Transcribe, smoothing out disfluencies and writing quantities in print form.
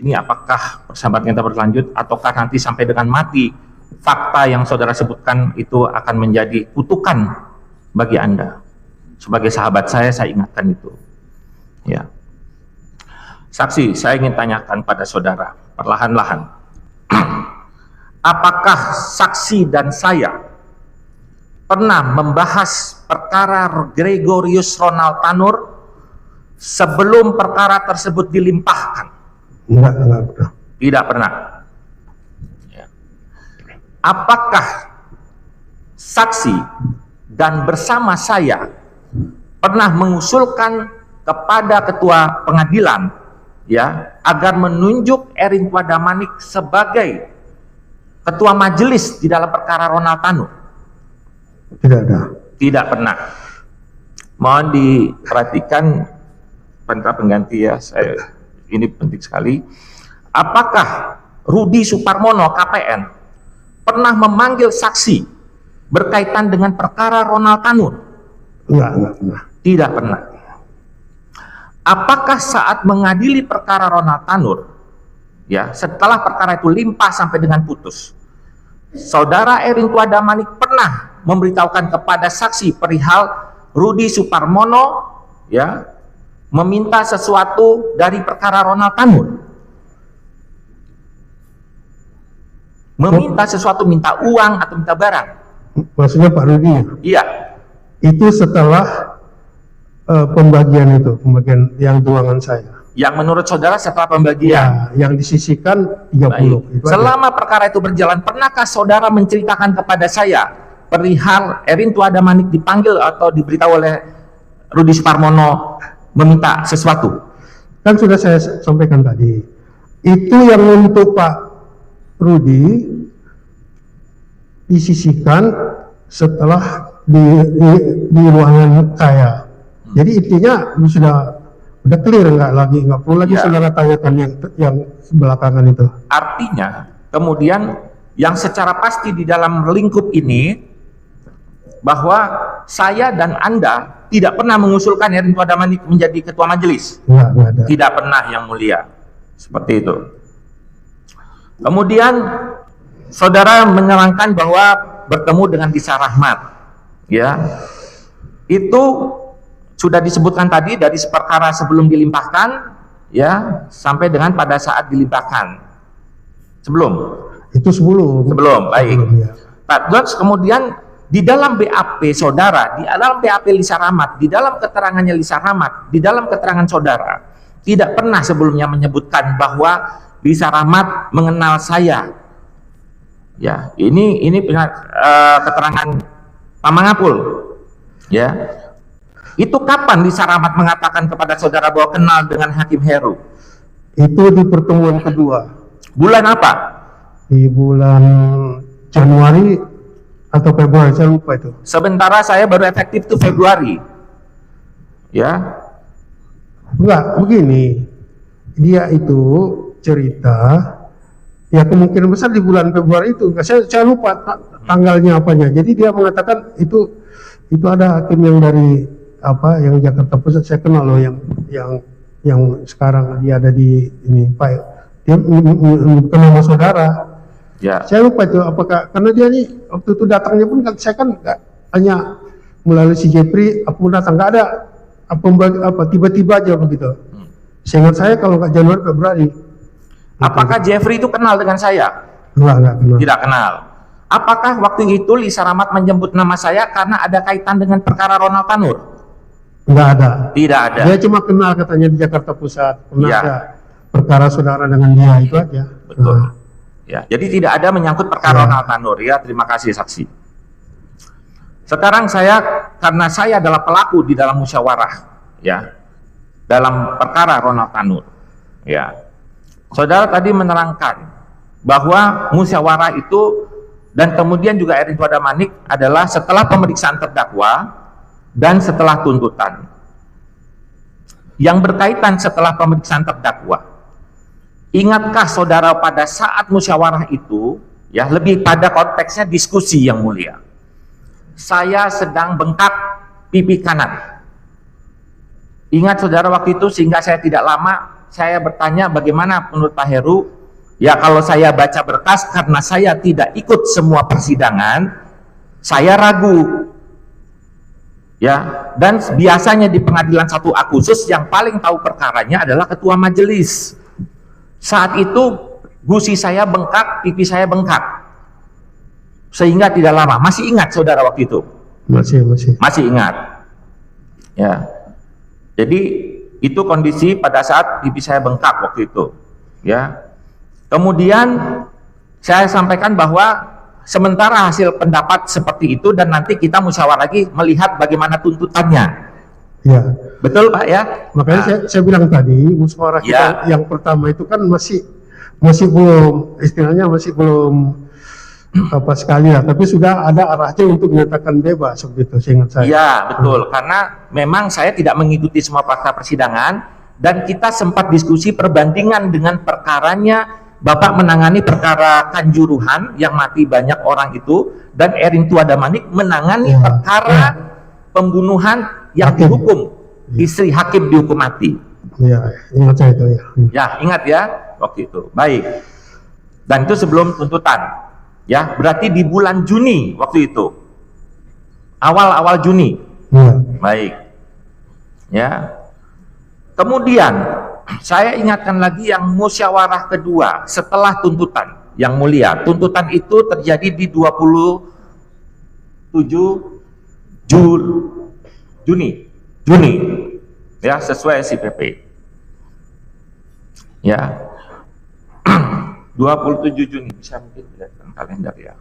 ini apakah persahabatan kita berlanjut ataukah nanti sampai dengan mati fakta yang saudara sebutkan itu akan menjadi kutukan bagi Anda. Sebagai sahabat saya ingatkan itu. Ya. Saksi, saya ingin tanyakan pada saudara, perlahan-lahan. Apakah saksi dan saya pernah membahas perkara Gregorius Ronald Tanur sebelum perkara tersebut dilimpahkan? Enggak pernah. Tidak pernah. Ya. Apakah saksi dan bersama saya pernah mengusulkan kepada ketua pengadilan, ya, agar menunjuk Erin Kuadamanik sebagai ketua majelis di dalam perkara Ronald Tanur? Tidak ada. Tidak pernah. Mohon diperhatikan panitera pengganti ya, ini penting sekali. Apakah Rudi Suparmono KPN pernah memanggil saksi berkaitan dengan perkara Ronald Tanur? Enggak pernah. Tidak pernah. Apakah saat mengadili perkara Ronald Tanur, ya, setelah perkara itu limpah sampai dengan putus, saudara Erin Kuadamanik pernah memberitahukan kepada saksi perihal Rudi Suparmono, ya, meminta sesuatu dari perkara Ronald Tanur? Meminta sesuatu, minta uang atau minta barang? Maksudnya Pak Rudi? Iya. Itu setelah pembagian yang ruangan saya. Yang menurut saudara setelah pembagian? Ya, yang disisihkan 30. Itu selama perkara itu berjalan, pernahkah saudara menceritakan kepada saya perihal Erin Kuadamanik dipanggil atau diberitahu oleh Rudi Suparmono meminta sesuatu? Kan sudah saya sampaikan tadi. Itu yang untuk Pak Rudi disisihkan setelah di ruangan saya. Jadi intinya udah clear, nggak perlu lagi ya, saudara tanyakan yang belakangan itu. Artinya kemudian yang secara pasti di dalam lingkup ini bahwa saya dan Anda tidak pernah mengusulkan Erin Kuadamanik menjadi ketua majelis. Nggak ada. Tidak pernah, yang mulia. Seperti itu. Kemudian saudara menerangkan bahwa bertemu dengan Lisa Rahmat, ya, itu sudah disebutkan tadi dari perkara sebelum dilimpahkan, ya, sampai dengan pada saat dilimpahkan. Sebelum? Itu sebelum. Baik. Ya. Terus kemudian di dalam BAP saudara, di dalam BAP Lisa Rahmat, di dalam keterangannya Lisa Rahmat, di dalam keterangan saudara, tidak pernah sebelumnya menyebutkan bahwa Lisa Rahmat mengenal saya. Ya, ini keterangan Pak Mangapul. Ya. Itu kapan Lisa Rahmat mengatakan kepada saudara bahwa kenal dengan Hakim Heru? Itu di pertemuan kedua. Bulan apa? Di bulan Januari atau Februari, saya lupa itu. Sementara saya baru efektif itu Februari. Ya. Enggak, begini. Dia itu cerita, ya kemungkinan besar di bulan Februari itu. Saya lupa tanggalnya apanya. Jadi dia mengatakan itu ada hakim yang dari yang Jakarta Pusat, saya kenal loh, yang sekarang dia ada di ini, Pak. Dia bukan nama saudara. Ya. Saya lupa itu apakah karena dia nih waktu itu datangnya pun kan saya kan nggak hanya melalui si Jeffrey, aku datang nggak ada tiba-tiba aja begitu. Seingat saya kalau nggak Januari Februari. Apakah Jeffrey itu kenal dengan saya? Enggak kenal. Tidak kenal. Apakah waktu itu Lisa Rahmat menyebut nama saya karena ada kaitan dengan perkara Ronald Tanur? Enggak ada. Tidak ada. Dia cuma kenal katanya di Jakarta Pusat. Pernah ya, ada perkara saudara dengan dia, itu aja. Betul. Ya, jadi tidak ada menyangkut perkara Ronald Tanur. Ya, terima kasih saksi. Sekarang karena saya adalah pelaku di dalam musyawarah, ya, dalam perkara Ronald Tanur, ya. Saudara tadi menerangkan bahwa musyawarah itu dan kemudian juga Erin Kuadamanik adalah setelah pemeriksaan terdakwa dan setelah tuntutan. Yang berkaitan setelah pemeriksaan terdakwa, ingatkah saudara pada saat musyawarah itu, ya, lebih pada konteksnya diskusi yang mulia, saya sedang bengkak pipi kanan. Ingat saudara waktu itu, sehingga saya tidak lama, saya bertanya bagaimana menurut Pak Heru. Ya kalau saya baca berkas karena saya tidak ikut semua persidangan, saya ragu. Ya, dan biasanya di pengadilan 1 Agustus yang paling tahu perkaranya adalah ketua majelis. Saat itu gusi saya bengkak, pipi saya bengkak. Sehingga tidak lama. Masih ingat saudara waktu itu? Masih ingat. Ya. Jadi itu kondisi pada saat pipi saya bengkak waktu itu. Ya. Kemudian saya sampaikan bahwa sementara hasil pendapat seperti itu dan nanti kita musyawarah lagi melihat bagaimana tuntutannya. Ya. Betul Pak ya? Makanya saya bilang tadi musyawarah kita yang pertama itu kan masih belum, istilahnya masih belum apa sekali lah, tapi sudah ada arahnya untuk menyatakan bebas begitu seingat saya. Iya betul, karena memang saya tidak mengikuti semua fakta persidangan dan kita sempat diskusi perbandingan dengan perkaranya. Bapak menangani perkara Kanjuruhan yang mati banyak orang itu, dan Erin Tuadamanik menangani perkara pembunuhan yang dihukum, istri hakim dihukum mati. Iya, ingat saya itu ya. Ya, ingat ya waktu itu. Baik. Dan itu sebelum tuntutan. Ya, berarti di bulan Juni waktu itu. Awal-awal Juni. Ya. Baik. Ya. Kemudian saya ingatkan lagi yang musyawarah kedua setelah tuntutan yang mulia. Tuntutan itu terjadi di 27 Juni. Ya, sesuai SIPP. Ya. 27 Juni bisa mungkin dilihat kalender ya.